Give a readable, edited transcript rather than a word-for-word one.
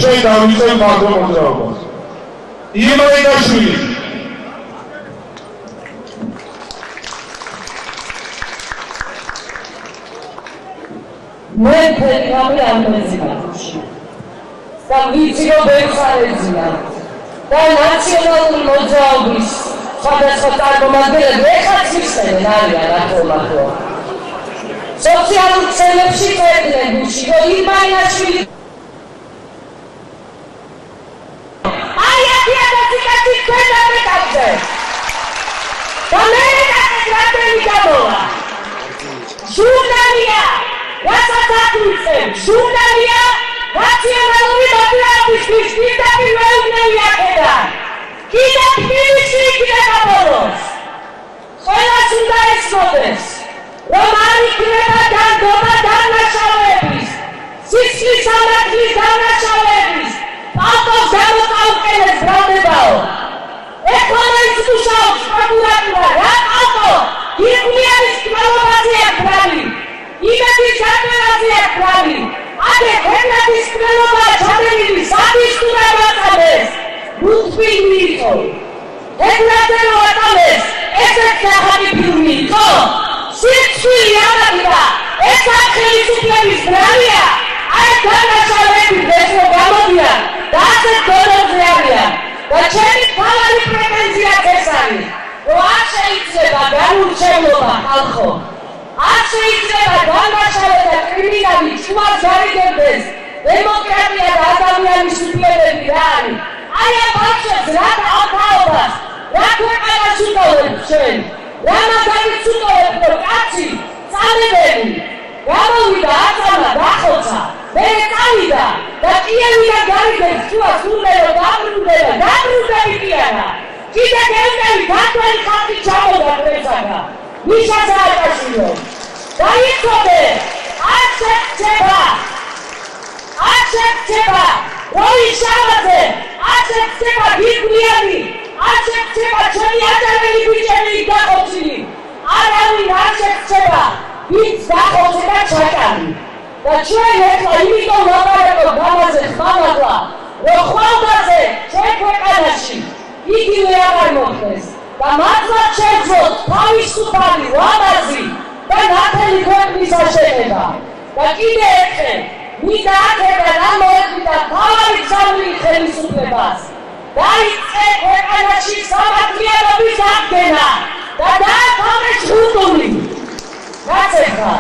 ჩვენ დავიწყებ მაღლა მოძრაობას. იმრეიტაშვილი მე ფერმამი ამბეზია და ვიცი რომ ვეხარეძია და ნაციონალური მოძრაობის სხვადასხვა წარმომადგენლები ეხაც მისცემენ არიან ახლო სოციალურ ქსელებში წერდნენ გულში რომ იმაინაშვილი აი ათი კაცი ქვედა მეკავზე და მე კაცი რამდენი გამოვა ჟურნალია რასაც აკეთებ ჟურნალია ნაციონალური მოძრაობისთვის პირდაპირ მეუბნები აქედან კიდე თბილისში იქნება ბოლოს ყველას უნდა ეცოდეს რომ არ იქნება დარგობა დანაშაულების სისხლის სამართლის დანაშაულების პალტოს გამოწაუყენეს ბრალდებაო ეხლა მაინც მუშაობს პროკურატურა რა პალტო ირგვლიანის კვლევაზე აქვს ბრალი იმედის გატვევაზე აქვს ბრალი აბე ფერნანდის კვლევაა ჩადენილი სადისტურა მაწამეს რუთბილი იყო ეგრადე რომ აწამეს ესეც ახალი ფილმი იყო სიცხილი ამაგდა ეს ხელისუფლების ბრალია აი დანაშაულები დღესო გამოდიან და ასეთ დონეზე არიან და ჩემი თავარი პრეტენზიაც ეს არის რომ არ შეიძლება განურჩევლობა ხალხო არ შეიძლება დანაშაულება და კრიმინალი შუას გარიგებდეს დემოკრატია და ადამიანის უფლებები რა არის აი ამ ბავშვებს რა დააქვაობას რა ქვეყანას უტოვებს ჩვენ რამაგანიც უტოვებს რომ კაცი წამებები გამოვიდა აწამა დახოცა მე წავიდა და კიევიდან გარიგებს შუას უნდა რომ დაბრუნდები კი არა კიდე გეუბნები ქართველი ხალხი ჩამოვიდა პრესაგან მიშა სააკაშვილო დაიცოდე არ შექცება როი შავაძე არ შექცება გიგვიანი არ შექცება ჩვენი აჭარელი ბიჭები დახოცილი არავინ არ შექცება ვინც დახოცება ჩაკარი და ჩვენ ეხლა იმიტომ ვაპარაკობ ამაზე ხმამაღლა რომ ხვალდაზე ჩვენ ქვეყანაში იგივე აღარ მოხდეს და მართლაც შევძლოთ თავისუფალი ლამაზი და ნათელი ქვეყნის აშენება და კიდე ერთხელ მინდა აქედან ამოეყვიდა თავარი გზავნილი ხელისუფლებას დაიწყე ქვეყანაში სამართლიანობის აღდგენა და დაათავე შრუტული რაც ეხლა